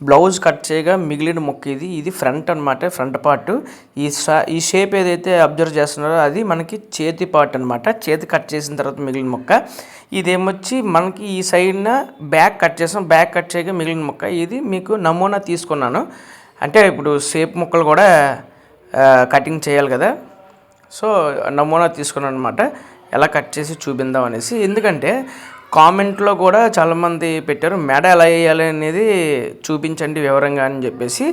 Blouse cut చేయగా మిగిలిన ముక్క ఇది ఫ్రంట్ అనమాట, ఫ్రంట్ పార్ట్. ఈ షేప్ ఏదైతే అబ్జర్వ్ చేస్తున్నారో అది మనకి చేతి పార్ట్ అనమాట. చేతి కట్ చేసిన తర్వాత మిగిలిన ముక్క. ఇదేమొచ్చి మనకి ఈ సైడ్న బ్యాక్ కట్ చేసాం, బ్యాక్ కట్ చేయగా మిగిలిన ముక్క. ఇది మీకు నమూనా తీసుకున్నాను, అంటే ఇప్పుడు షేప్ ముక్కలు కూడా కటింగ్ చేయాలి కదా, సో నమూనా తీసుకున్నాను అనమాట, ఎలా కట్ చేసి చూపిందాం అనేసి. ఎందుకంటే కామెంట్లో కూడా చాలామంది పెట్టారు మెడ ఎలా వేయాలి అనేది చూపించండి వివరంగా అని చెప్పేసి.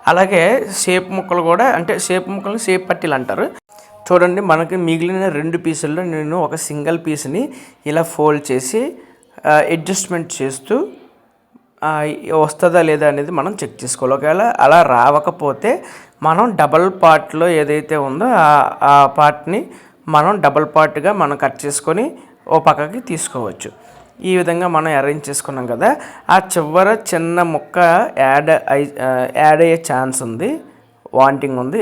అలాగే షేప్ ముక్కలు కూడా, అంటే షేప్ ముక్కలు షేప్ పట్టీలు అంటారు. చూడండి, మనకి మిగిలిన 2 పీసుల్లో నేను ఒక సింగిల్ పీస్ని ఇలా ఫోల్డ్ చేసి అడ్జస్ట్మెంట్ చేస్తూ వస్తుందా లేదా అనేది మనం చెక్ చేసుకోవాలి. ఒకవేళ అలా రావకపోతే మనం డబల్ పార్ట్లో ఏదైతే ఉందో ఆ పార్ట్ని మనం డబల్ పార్ట్గా మనం కట్ చేసుకొని ఓ పక్కకి తీసుకోవచ్చు. ఈ విధంగా మనం అరేంజ్ చేసుకున్నాం కదా. ఆ చివర చిన్న ముక్క యాడ్ అయ్యే ఛాన్స్ ఉంది, వాంటింగ్ ఉంది.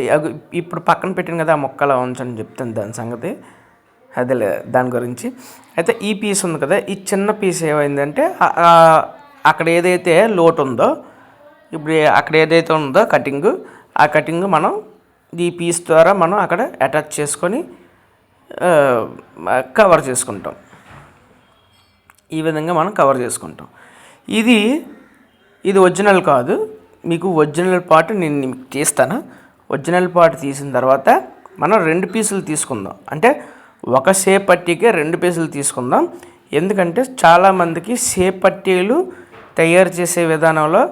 ఇప్పుడు పక్కన పెట్టిన కదా ఆ ముక్కలా ఉంచని చెప్తాను దాని సంగతి, అదే దాని గురించి. అయితే ఈ పీస్ ఉంది కదా, ఈ చిన్న పీస్ ఏమైందంటే అక్కడ ఏదైతే లోటు ఉందో, ఇప్పుడు అక్కడ ఏదైతే ఉందో కటింగ్, ఆ కటింగ్ మనం ఈ పీస్ ద్వారా మనం అక్కడ అటాచ్ చేసుకొని కవర్ చేసుకుంటాం. ఈ విధంగా మనం కవర్ చేసుకుంటాం. ఇది ఒరిజినల్ కాదు, మీకు ఒరిజినల్ పార్ట్ నేను మీకు తీస్తాను. ఒరిజినల్ పార్ట్ తీసిన తర్వాత మనం 2 పీసులు తీసుకుందాం, అంటే ఒక షేప్ పట్టీకే 2 పీసులు తీసుకుందాం. ఎందుకంటే చాలామందికి షేప్ పట్టీలు తయారు చేసే విధానంలో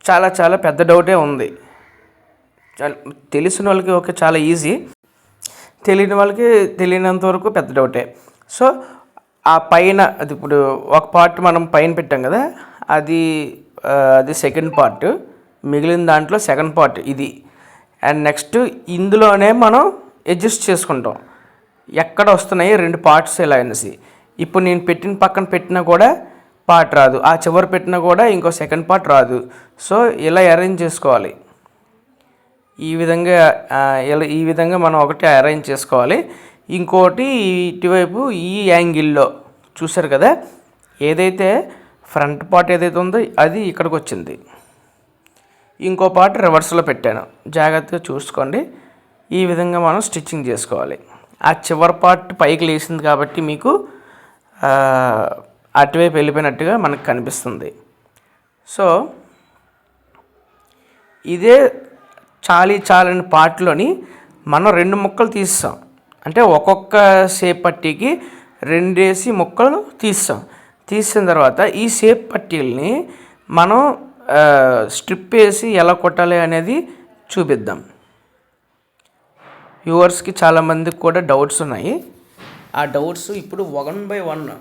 చాలా పెద్ద డౌటే ఉంది. తెలిసిన వాళ్ళకి ఓకే, చాలా ఈజీ, తెలియని వాళ్ళకి తెలియనంత వరకు పెద్ద డౌటే. సో ఆ పైన అది ఇప్పుడు ఒక పార్ట్ మనం పైన పెట్టాం కదా, అది సెకండ్ పార్ట్, మిగిలిన దాంట్లో సెకండ్ పార్ట్ ఇది. అండ్ నెక్స్ట్ ఇందులోనే మనం అడ్జస్ట్ చేసుకుంటాం ఎక్కడ వస్తున్నాయి 2 పార్ట్స్ ఎలా అనేసి. ఇప్పుడు నేను పక్కన పెట్టినా కూడా పార్ట్ రాదు, ఆ చివరి పెట్టినా కూడా ఇంకో సెకండ్ పార్ట్ రాదు. సో ఇలా అరేంజ్ చేసుకోవాలి. ఈ విధంగా మనం ఒకటి అరేంజ్ చేసుకోవాలి. ఇంకోటి ఇటువైపు ఈ యాంగిల్లో చూసారు కదా, ఏదైతే ఫ్రంట్ పార్ట్ ఏదైతే ఉందో అది ఇక్కడికి వచ్చింది, ఇంకో పార్ట్ రివర్స్లో పెట్టాను, జాగ్రత్తగా చూసుకోండి. ఈ విధంగా మనం స్టిచ్చింగ్ చేసుకోవాలి. ఆ చివరి పార్ట్ పైకి లేచింది కాబట్టి మీకు అటువైపు వెళ్ళిపోయినట్టుగా మనకు కనిపిస్తుంది. సో ఇదే చాలని పార్ట్లోని మనం 2 ముక్కలు తీస్తాం, అంటే ఒక్కొక్క షేప్ పట్టీకి 2 ముక్కలు తీసిన తర్వాత ఈ షేప్ పట్టీలని మనం స్ట్రిప్ వేసి ఎలా కొట్టాలి అనేది చూపిద్దాం. వ్యూవర్స్కి చాలామందికి కూడా డౌట్స్ ఉన్నాయి. ఆ డౌట్స్ ఇప్పుడు 1 by 1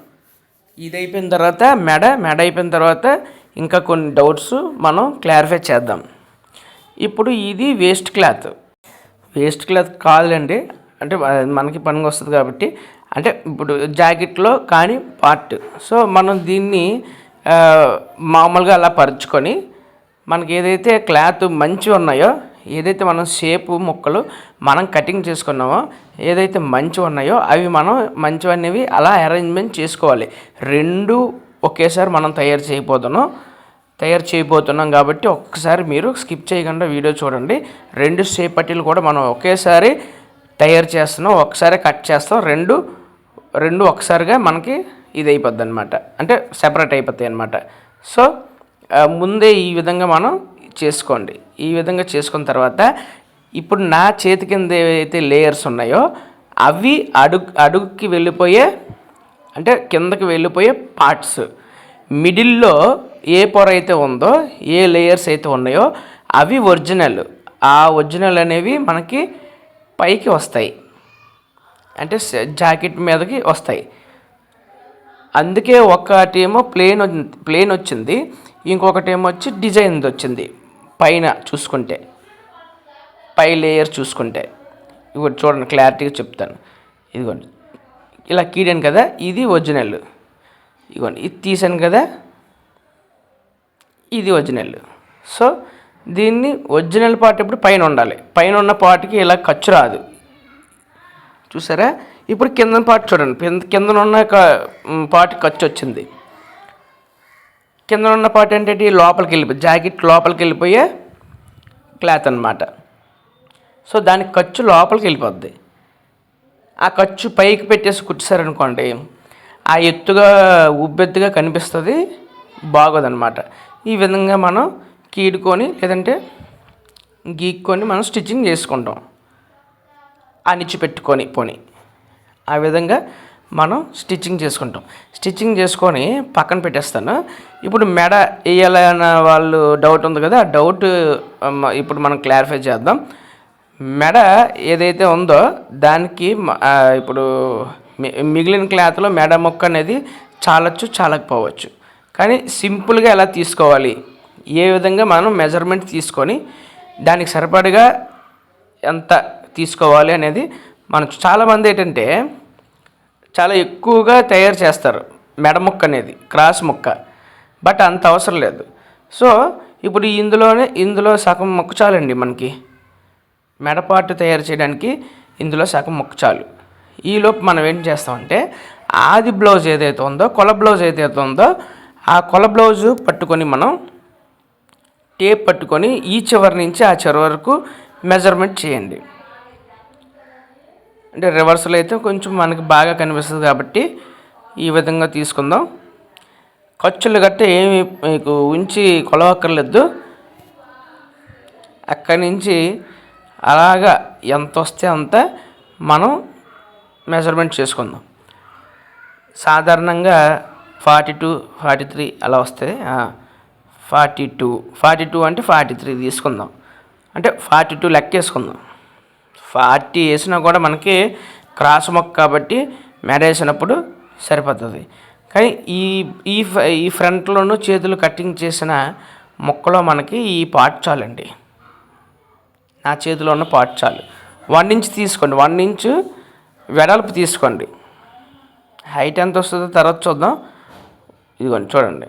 ఇది అయిపోయిన తర్వాత మెడ అయిపోయిన తర్వాత ఇంకా కొన్ని డౌట్స్ మనం క్లారిఫై చేద్దాం. ఇప్పుడు ఇది వేస్ట్ క్లాత్ కాదులేండి, అంటే మనకి పనికి వస్తుంది కాబట్టి, అంటే ఇప్పుడు జాకెట్లో కానీ పార్ట్. సో మనం దీన్ని మామూలుగా అలా పరుచుకొని మనకి ఏదైతే క్లాత్ మంచివి ఉన్నాయో, ఏదైతే మనం షేపు ముక్కలు మనం కటింగ్ చేసుకున్నామో ఏదైతే మంచివి ఉన్నాయో అవి మనం మంచివనేవి అలా అరేంజ్మెంట్ చేసుకోవాలి. 2 ఒకేసారి మనం తయారు చేయబోతున్నాం కాబట్టి ఒక్కసారి మీరు స్కిప్ చేయకుండా వీడియో చూడండి. 2 షేప్ పట్టీలు కూడా మనం ఒకేసారి తయారు చేస్తున్నాం, ఒకసారి కట్ చేస్తాం, రెండు ఒకసారిగా మనకి ఇది అయిపోద్ది అనమాట, అంటే సెపరేట్ అయిపోతాయి అనమాట. సో ముందే ఈ విధంగా మనం చేసుకోండి. ఈ విధంగా చేసుకున్న తర్వాత ఇప్పుడు నా చేతి కింద ఏవైతే లేయర్స్ ఉన్నాయో అవి అడుగుకి వెళ్ళిపోయే, అంటే కిందకి వెళ్ళిపోయే పార్ట్స్, మిడిల్లో ఏ పొర అయితే ఉందో, ఏ లేయర్స్ అయితే ఉన్నాయో అవి ఒరిజినల్. ఆ ఒరిజినల్ అనేవి మనకి పైకి వస్తాయి, అంటే జాకెట్ మీదకి వస్తాయి. అందుకే ఒకటేమో ప్లేన్ వచ్చింది, ఇంకొకటి ఏమో వచ్చి డిజైన్ వచ్చింది. పైన చూసుకుంటే, పై లేయర్ చూసుకుంటే, ఇదిగోండి చూడండి, క్లారిటీగా చెప్తాను. ఇదిగోండి ఇలా గీడాను కదా, ఇది ఒరిజినల్. ఇదిగోండి ఇది తీసాను కదా, ఇది ఒరిజినల్. సో దీన్ని ఒరిజినల్ పార్ట్ ఇప్పుడు పైన ఉండాలి, పైన ఉన్న పార్ట్కి ఇలా ఖర్చు రాదు. చూసారా? ఇప్పుడు కింద పార్ట్ చూడండి, కింద ఉన్న పార్ట్ ఖర్చు వచ్చింది. కింద ఉన్న పార్ట్ ఏంటంటే లోపలికి వెళ్ళిపోయి జాకెట్ లోపలికి వెళ్ళిపోయే క్లాత్ అనమాట. సో దానికి ఖర్చు లోపలికి వెళ్ళిపోద్ది. ఆ ఖర్చు పైకి పెట్టేసి కుట్టారనుకోండి, ఆ ఎత్తుగా ఉబ్బెత్తుగా కనిపిస్తుంది, బాగోదన్నమాట. ఈ విధంగా మనం కీడుకొని లేదంటే గీక్కొని మనం స్టిచ్చింగ్ చేసుకుంటాం, అణిచి పెట్టుకొని పోని ఆ విధంగా మనం స్టిచ్చింగ్ చేసుకుంటాం. స్టిచ్చింగ్ చేసుకొని పక్కన పెట్టేస్తాను. ఇప్పుడు మెడ వేయాలన్న వాళ్ళు డౌట్ ఉంది కదా, ఆ డౌట్ ఇప్పుడు మనం క్లారిఫై చేద్దాం. మెడ ఏదైతే ఉందో దానికి ఇప్పుడు మిగిలిన క్లాత్లో మెడ మొక్క అనేది చాలచ్చు, చాలకపోవచ్చు. కానీ సింపుల్గా ఎలా తీసుకోవాలి, ఏ విధంగా మనం మెజర్మెంట్ తీసుకొని దానికి సరిపడగా ఎంత తీసుకోవాలి అనేది మనం చాలామంది ఏంటంటే చాలా ఎక్కువగా తయారు చేస్తారు మెడ ముక్క అనేది, క్రాస్ ముక్క. బట్ అంత అవసరం లేదు. సో ఇప్పుడు ఇందులో సగం ముక్క చాలండి మనకి మెడపాటు తయారు చేయడానికి. ఇందులో సగం ముక్క చాలు. ఈలోపు మనం ఏం చేస్తామంటే ఆది బ్లౌజ్ ఏదైతే ఉందో, కొల బ్లౌజ్ ఏదైతే ఉందో, ఆ కొల బ్లౌజు పట్టుకొని మనం టేప్ పట్టుకొని ఈ చివరి నుంచి ఆ చివరి వరకు మెజర్మెంట్ చేయండి. అంటే రివర్స్లో అయితే కొంచెం మనకి బాగా కనిపిస్తుంది కాబట్టి ఈ విధంగా తీసుకుందాం. ఖర్చులు గట్రా ఏమి మీకు ఉంచి కొలవక్కర్లేదు. అక్కడి నుంచి అలాగా ఎంత వస్తే అంత మనం మెజర్మెంట్ చేసుకుందాం. సాధారణంగా 42, 43 అలా వస్తే 42 అంటే 43 తీసుకుందాం. అంటే 42 లెక్క వేసుకుందాం. 40 వేసినా కూడా మనకి క్రాస్ మొక్క కాబట్టి మెడ వేసినప్పుడు సరిపోతుంది. కానీ ఈ ఫ్రంట్లోనూ చేతులు కటింగ్ చేసిన మొక్కలో మనకి ఈ పార్ట్ చాలండి. నా చేతిలో ఉన్న పార్ట్ చాలు. 1 ఇంచ్ తీసుకోండి, 1 ఇంచ్ వెడల్పు తీసుకోండి. హైట్ ఎంత వస్తుందో తర్వాత చూద్దాం. ఇదిగోండి చూడండి,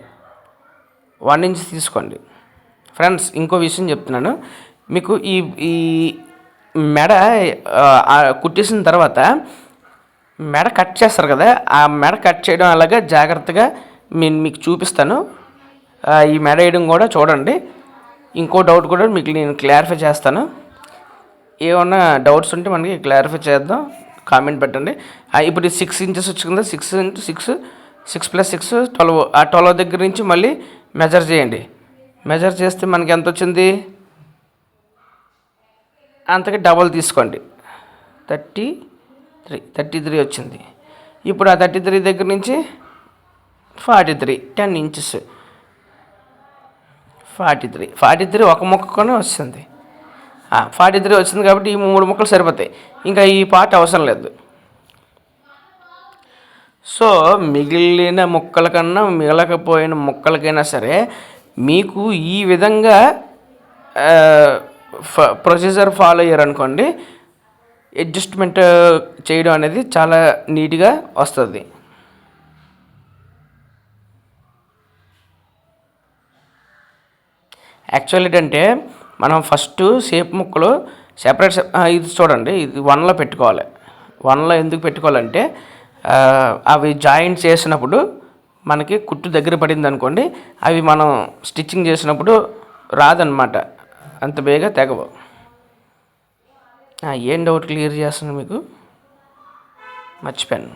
1 ఇంచ్ తీసుకోండి. ఫ్రెండ్స్ ఇంకో విషయం చెప్తున్నాను మీకు. ఈ మెడ కుట్టేసిన తర్వాత మెడ కట్ చేస్తారు కదా, ఆ మెడ కట్ చేయడం అలాగా జాగ్రత్తగా మీకు చూపిస్తాను. ఈ మెడ వేయడం కూడా చూడండి. ఇంకో డౌట్ కూడా మీకు నేను క్లారిఫై చేస్తాను. ఏమన్నా డౌట్స్ ఉంటే మనకి క్లారిఫై చేద్దాం, కామెంట్ పెట్టండి. ఇప్పుడు 6 ఇంచెస్ వచ్చిందా, 6 × 6 6 + 6 12. ఆ 12 దగ్గర నుంచి మళ్ళీ మెజర్ చేయండి. మెజర్ చేస్తే మనకి ఎంత వచ్చింది, అంతకి డబల్ తీసుకోండి. 33 వచ్చింది. ఇప్పుడు ఆ 33 దగ్గర నుంచి 43, 10 ఇంచెస్. 43 ఒక ముక్కనే వస్తుంది. 43 వచ్చింది కాబట్టి ఈ 3 ముక్కలు సరిపోతాయి. ఇంకా ఈ పార్ట్ అవసరం లేదు. సో మిగిలిన ముక్కల కన్నా మిగలకపోయిన ముక్కలకైనా సరే మీకు ఈ విధంగా ప్రొసీజర్ ఫాలో అయ్యారనుకోండి, అడ్జస్ట్మెంట్ చేయడం అనేది చాలా నీట్గా వస్తుంది. యాక్చువల్ ఏంటంటే మనం ఫస్ట్ షేప్ ముక్కలు సెపరేట్ ఇది చూడండి, ఇది 1లో పెట్టుకోవాలి. 1లో ఎందుకు పెట్టుకోవాలంటే అవి జాయింట్ చేసినప్పుడు మనకి కుట్టు దగ్గర పడింది అనుకోండి, అవి మనం స్టిచ్చింగ్ చేసినప్పుడు రాదన్నమాట, అంత బేగా తెగవు. ఏం డౌట్ క్లియర్ చేస్తున్నాను మీకు, మర్చిపోయాను.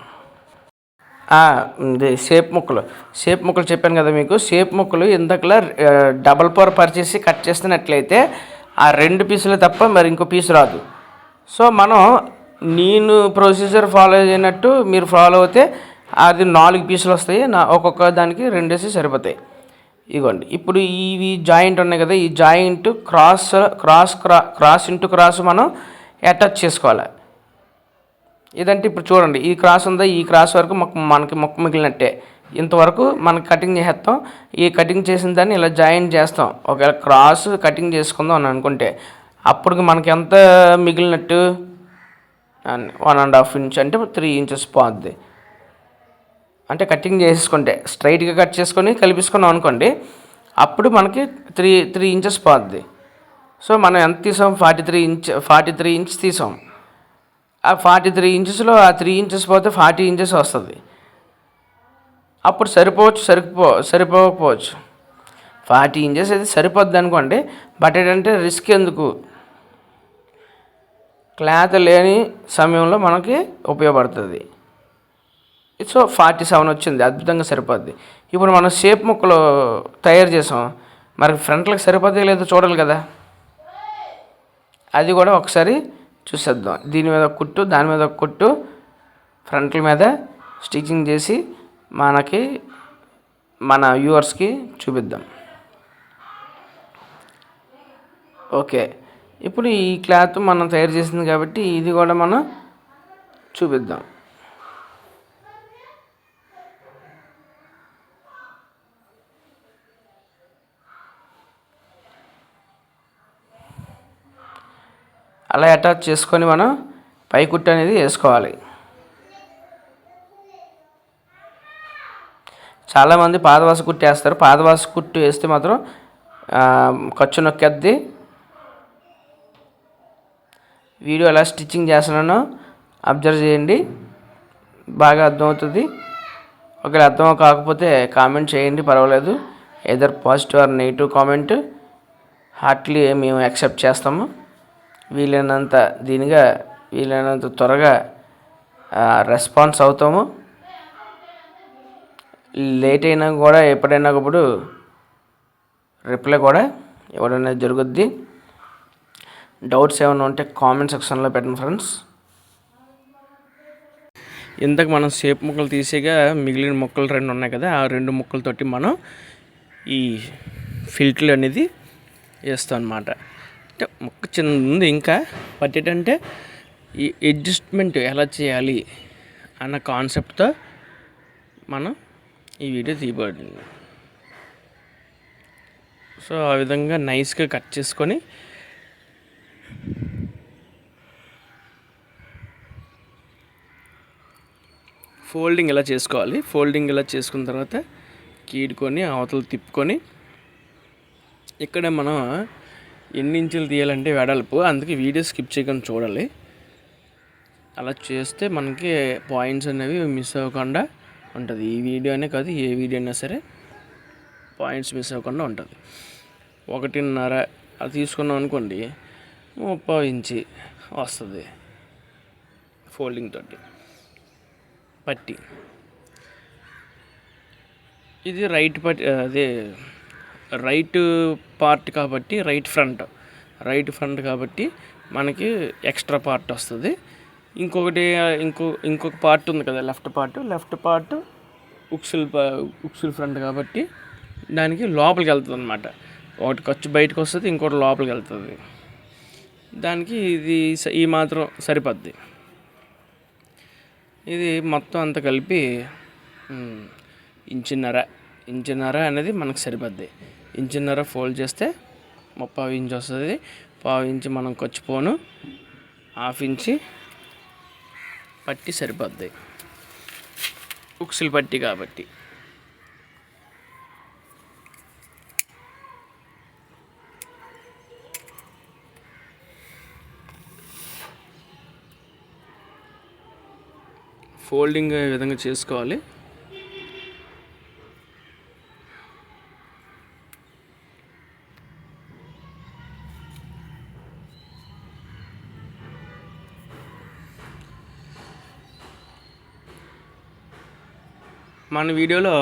షేప్ ముక్కలు చెప్పాను కదా మీకు. షేప్ ముక్కలు ఇందాకలా డబల్ పవర్ పరిచేసి కట్ చేస్తున్నట్లయితే ఆ 2 పీసులు తప్ప మరి ఇంకో పీసు రాదు. సో మనం నేను ప్రొసీజర్ ఫాలో అయినట్టు మీరు ఫాలో అవుతే అది 4 పీసులు వస్తాయి. ఒక్కొక్క దానికి 2 వేసి సరిపోతాయి. ఇదిగోండి, ఇప్పుడు ఇవి జాయింట్ ఉన్నాయి కదా, ఈ జాయింట్ క్రాస్ ఇంటూ క్రాస్ మనం అటాచ్ చేసుకోవాలి. ఇదంటే ఇప్పుడు చూడండి, ఈ క్రాస్ ఉందా, ఈ క్రాస్ వరకు మనకి మొక్క మిగిలినట్టే. ఇంతవరకు మనకి కటింగ్ చేస్తాం. ఈ కటింగ్ చేసిన దాన్ని ఇలా జాయింట్ చేస్తాం. ఒకవేళ క్రాస్ కటింగ్ చేసుకుందాం అని అనుకుంటే అప్పుడు మనకి ఎంత మిగిలినట్టు 1.5 ఇంచ్ అంటే 3 ఇంచెస్ పోద్ది. అంటే కటింగ్ చేసుకుంటే స్ట్రైట్గా కట్ చేసుకొని కలిపిసుకున్నాం అనుకోండి, అప్పుడు మనకి 3 ఇంచెస్ పోద్ది. సో మనం ఎంత తీసాం, 43 ఇంచ్ తీసాం. ఆ 43 ఇంచెస్లో ఆ 3 ఇంచెస్ పోతే 40 ఇంచెస్ వస్తుంది. అప్పుడు సరిపోకపోవచ్చు. 40 ఇంచెస్ అయితే సరిపోద్ది అనుకోండి. బట్ ఏంటంటే రిస్క్ ఎందుకు, క్లాత్ లేని సమయంలో మనకి ఉపయోగపడుతుంది. సో 47 వచ్చింది, అద్భుతంగా సరిపోద్ది. ఇప్పుడు మనం షేప్ ముక్కలు తయారు చేసాం, మరి ఫ్రంట్లకు సరిపోతే లేదో చూడాలి కదా, అది కూడా ఒకసారి చూసేద్దాం. దీని మీద ఒక కుట్టు, దాని మీద ఒక కుట్టు, ఫ్రంట్ల మీద స్టిచ్చింగ్ చేసి మనకి మన వ్యూవర్స్కి చూపిద్దాం. ఓకే, ఇప్పుడు ఈ క్లాత్ మనం తయారు చేసింది కాబట్టి ఇది కూడా మనం చూపిద్దాం. అలా అటాచ్ చేసుకొని మనం పై కుట్టు అనేది వేసుకోవాలి. చాలామంది పాదవాస కుట్టు వేస్తారు. పాదవాస కుట్టు వేస్తే మాత్రం ఖర్చు నొక్కేద్ది. వీడియో ఎలా స్టిచ్చింగ్ చేస్తున్నానో అబ్జర్వ్ చేయండి, బాగా అర్థమవుతుంది. ఒకవేళ అర్థం కాకపోతే కామెంట్ చేయండి, పర్వాలేదు. Either positive or negative comment heartily మేము యాక్సెప్ట్ చేస్తాము. వీలైనంత దీనిగా, వీలైనంత త్వరగా రెస్పాన్స్ అవుతాము. లేట్ అయినా కూడా ఎప్పుడైనా ఒకప్పుడు రిప్లై కూడా ఇవ్వడం అనేది జరుగుద్ది. డౌట్స్ ఏమైనా ఉంటే కామెంట్ సెక్షన్లో పెట్టండి ఫ్రెండ్స్. ఇంతకు మనం షేప్ ముక్కలు తీసేగా మిగిలిన ముక్కలు 2 ఉన్నాయి కదా, ఆ 2 ముక్కలతోటి మనం ఈ ఫిల్టర్ అనేది వేస్తాం అన్నమాట. అంటే ముక్క చిన్న ఉంది ఇంకా, బట్ ఏంటంటే ఈ అడ్జస్ట్మెంట్ ఎలా చేయాలి అన్న కాన్సెప్ట్తో మనం ఈ వీడియో తీయబడింది. సో ఆ విధంగా నైస్గా కట్ చేసుకొని ఫోల్డింగ్ ఇలా చేసుకోవాలి. ఫోల్డింగ్ ఇలా చేసుకున్న తర్వాత కీడుకొని అవతలు తిప్పుకొని, ఇక్కడ మనం ఎన్ని ఇంచులు తీయాలంటే వెడల్పు, అందుకే వీడియో స్కిప్ చేయకుండా చూడాలి. అలా చేస్తే మనకి పాయింట్స్ అనేవి మిస్ అవ్వకుండా ఉంటుంది. ఈ వీడియో అనే కాదు, ఏ వీడియో అయినా సరే పాయింట్స్ మిస్ అవ్వకుండా ఉంటుంది. 1.5 అది తీసుకున్నాం అనుకోండి, 30 ఇంచి వస్తుంది ఫోల్డింగ్ తోటి పట్టి. ఇది రైట్ పట్టి, అదే రైట్ పార్ట్ కాబట్టి రైట్ ఫ్రంట్ కాబట్టి మనకి ఎక్స్ట్రా పార్ట్ వస్తుంది. ఇంకొక పార్ట్ ఉంది కదా, లెఫ్ట్ పార్ట్ ఉక్సుల్ ఫ్రంట్ కాబట్టి దానికి లోపలికి వెళ్తుంది అన్నమాట. ఒకటి ఖర్చు బయటకు వస్తుంది, ఇంకోటి లోపలికి వెళ్తుంది. దానికి ఇది ఈ మాత్రం సరిపోద్ది. ఇది మొత్తం అంతా కలిపి ఇంచున్నర అనేది మనకు సరిపోద్ది. ఇంచున్నర ఫోల్డ్ చేస్తే 30 ఇంచు వస్తుంది. 1/2 ఇంచు మనం ఖర్చుపోను, 1/2 ఇంచి పట్టి సరిపోద్ది, ఉక్సులు పట్టి కాబట్టి. ఫోల్డింగ్ ఈ విధంగా చేసుకోవాలి. మన వీడియోలో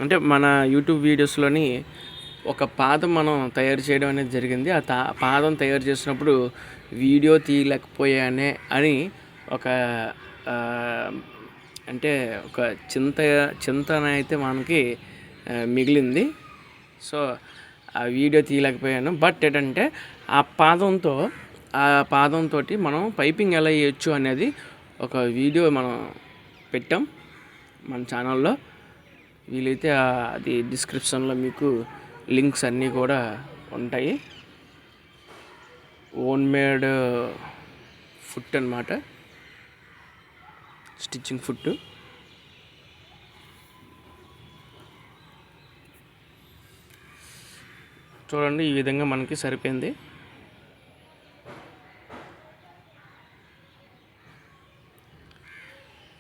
అంటే మన యూట్యూబ్ వీడియోస్లోని ఒక పాదం మనం తయారు చేయడం అనేది జరిగింది. ఆ పాదం తయారు చేసినప్పుడు వీడియో తీయలేకపోయానే అని ఒక అంటే ఒక చింతన అయితే మనకి మిగిలింది. సో ఆ వీడియో తీయలేకపోయాను. బట్ ఏంటంటే ఆ పాదంతో మనం పైపింగ్ ఎలా వేయచ్చు అనేది ఒక వీడియో మనం పెట్టాం మన ఛానల్లో. వీలైతే అది డిస్క్రిప్షన్లో మీకు లింక్స్ అన్నీ కూడా ఉంటాయి. ఓన్ మేడ్ ఫుట్ అన్నమాట, స్టిచ్చింగ్ ఫుట్. చూడండి, ఈ విధంగా మనకి సరిపోయింది.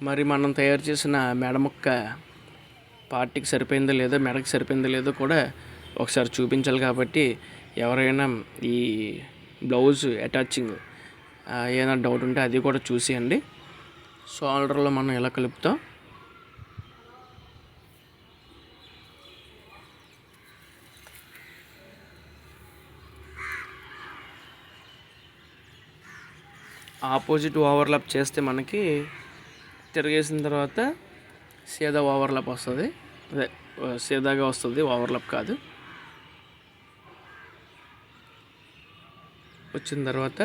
మరి మనం తయారు చేసిన మెడ ముక్క పార్టీకి సరిపోయిందో లేదో, మెడకి సరిపోయిందో లేదో కూడా ఒకసారి చూపించాలి కాబట్టి ఎవరైనా ఈ బ్లౌజ్ అటాచింగ్ ఏదైనా డౌట్ ఉంటే అది కూడా చూసేయండి. షోల్డర్లో మనం ఎలా కలుపుతాం. ఆపోజిట్ ఓవర్లాప్ చేస్తే మనకి తిరిగేసిన తర్వాత సీదా ఓవర్లాప్ వస్తుంది. అదే సీదాగా వస్తుంది, ఓవర్లాప్ కాదు. వచ్చిన తర్వాత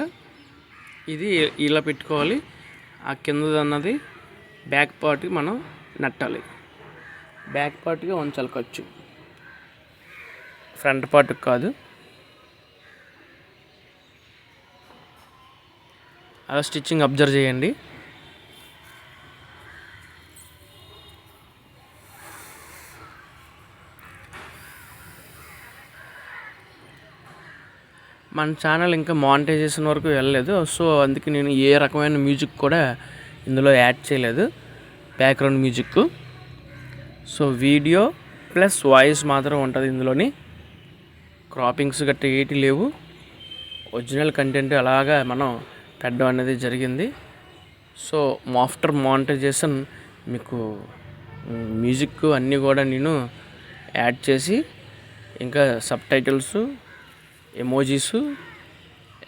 ఇది ఇలా పెట్టుకోవాలి. ఆ కిందది అన్నది బ్యాక్ పార్ట్కి మనం నట్టాలి. బ్యాక్ పార్ట్గా ఉంచాలి ఖర్చు, ఫ్రంట్ పార్ట్కి కాదు. అలా స్టిచ్చింగ్ అబ్జర్వ్ చేయండి. మన ఛానల్ ఇంకా మానిటైజేషన్ వరకు వెళ్ళలేదు. సో అందుకే నేను ఏ రకమైన మ్యూజిక్ కూడా ఇందులో యాడ్ చేయలేదు, background music. So video plus voice మాత్రం ఉంటుంది ఇందులోని. క్రాపింగ్స్ గట్రా ఏటి లేవు. ఒరిజినల్ కంటెంట్ అలాగా మనం పెట్టడం అనేది జరిగింది. సో ఆఫ్టర్ మానిటైజేషన్ మీకు మ్యూజిక్ అన్నీ కూడా నేను యాడ్ చేసి ఇంకా సబ్ టైటిల్స్, ఎమోజీస్,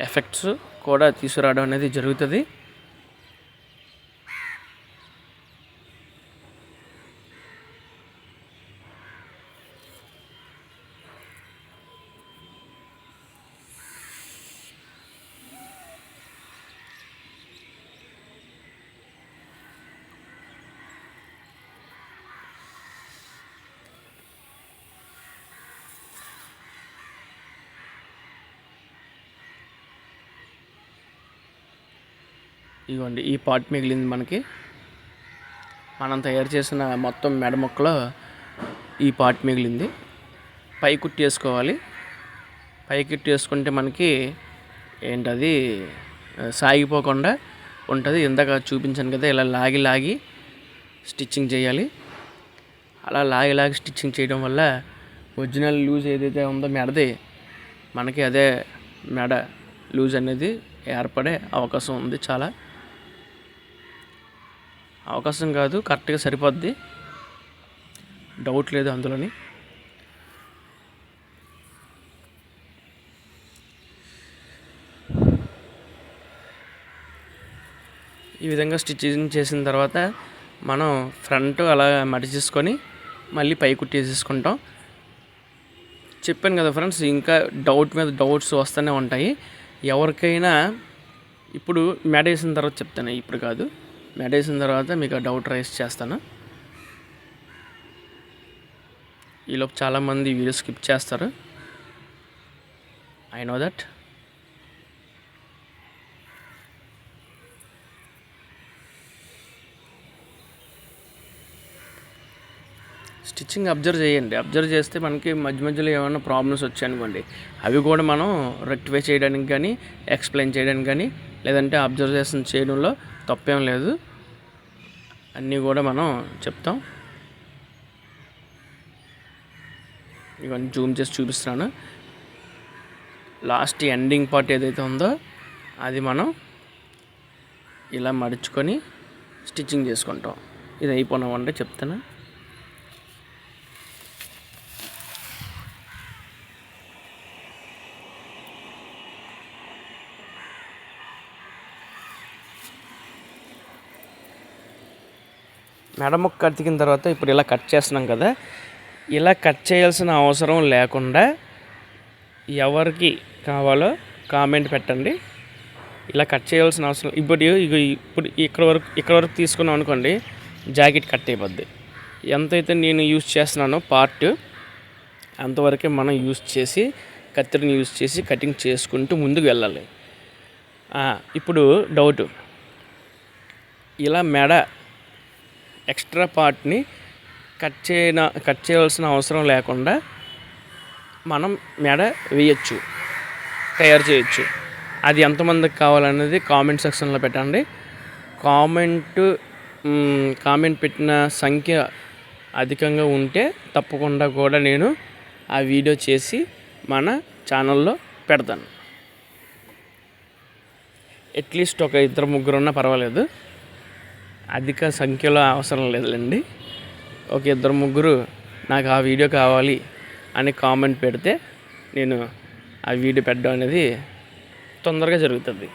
ఎఫెక్ట్స్ కూడా తీసుకురావడం అనేది జరుగుతుంది. ఇదిగోండి, ఈ పార్ట్ మిగిలింది మనకి. మనం తయారు చేసిన మొత్తం మెడ ముక్కలో ఈ పార్ట్ మిగిలింది. పై కుట్టి వేసుకోవాలి. పై కుట్టి వేసుకుంటే మనకి ఏంటది సాగిపోకుండా ఉంటుంది. ఇందాక చూపించాను కదా, ఇలా లాగి లాగి స్టిచ్చింగ్ చేయాలి. అలా లాగి లాగి స్టిచ్చింగ్ చేయడం వల్ల ఒరిజినల్ లూజ్ ఏదైతే ఉందో మెడది, మనకి అదే మెడ లూజ్ అనేది ఏర్పడే అవకాశం ఉంది. చాలా అవకాశం కాదు, కరెక్ట్గా సరిపోద్ది, డౌట్ లేదు అందులోని. ఈ విధంగా స్టిచ్చింగ్ చేసిన తర్వాత మనం ఫ్రంట్ అలా మడిచేసుకొని మళ్ళీ పై కుట్టి వేసేసుకుంటాం. చెప్పాను కదా ఫ్రెండ్స్, ఇంకా డౌట్ మీద డౌట్స్ వస్తూనే ఉంటాయి. ఎవరికైనా ఇప్పుడు మెడ వేసిన తర్వాత చెప్తాను, ఇప్పుడు కాదు, మెడ వేసిన తర్వాత మీకు ఆ డౌట్ రైస్ చేస్తాను. ఈలోపు చాలామంది వీడియో స్కిప్ చేస్తారు, I know that. Stitching observe చేయండి. అబ్జర్వ్ చేస్తే మనకి మధ్య మధ్యలో ఏమైనా ప్రాబ్లమ్స్ వచ్చాయనుకోండి, అవి కూడా మనం రెక్టిఫై చేయడానికి కానీ, ఎక్స్ప్లెయిన్ చేయడానికి కానీ, లేదంటే అబ్జర్వేషన్ చేయడంలో తప్పేం లేదు. అన్నీ కూడా మనం చెప్తాం. ఇవన్నీ జూమ్ చేసి చూపిస్తున్నాను. లాస్ట్ ఎండింగ్ పార్ట్ ఏదైతే ఉందో అది మనం ఇలా మడుచుకొని స్టిచ్చింగ్ చేసుకుంటాం. ఇది అయిపోయినామంటే చెప్తాను. మెడ ముక్క అతికిన తర్వాత ఇప్పుడు ఇలా కట్ చేస్తున్నాం కదా, ఇలా కట్ చేయాల్సిన అవసరం లేకుండా ఎవరికి కావాలో కామెంట్ పెట్టండి. ఇలా కట్ చేయాల్సిన అవసరం ఇప్పుడు ఇక్కడ వరకు తీసుకున్నాం అనుకోండి, జాకెట్ కట్ అయిపోద్ది. ఎంతైతే నేను యూజ్ చేస్తున్నానో పార్ట్ అంతవరకే మనం యూజ్ చేసి, కత్తిరిని యూజ్ చేసి కటింగ్ చేసుకుంటూ ముందుకు వెళ్ళాలి. ఇప్పుడు డౌట్, ఇలా మెడ ఎక్స్ట్రా పార్ట్ని కట్ చేయవలసిన అవసరం లేకుండా మనం మెడ వేయచ్చు, తయారు చేయొచ్చు. అది ఎంతమందికి కావాలనేది కామెంట్ సెక్షన్లో పెట్టండి. కామెంట్ పెట్టిన సంఖ్య అధికంగా ఉంటే తప్పకుండా కూడా నేను ఆ వీడియో చేసి మన ఛానల్లో పెడతాను. అట్లీస్ట్ ఒక 2-3 ఉన్నా పర్వాలేదు, అధిక సంఖ్యలో అవసరం లేదులేండి. ఒక 2-3 నాకు ఆ వీడియో కావాలి అని కామెంట్ పెడితే నేను ఆ వీడియో పెట్టడం అనేది తొందరగా జరుగుతుంది.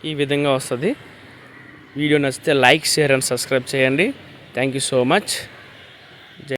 ఈ విధంగా వస్తుంది. వీడియో నచ్చితే లైక్, షేర్ అండ్ సబ్స్క్రైబ్ చేయండి. Thank you so much.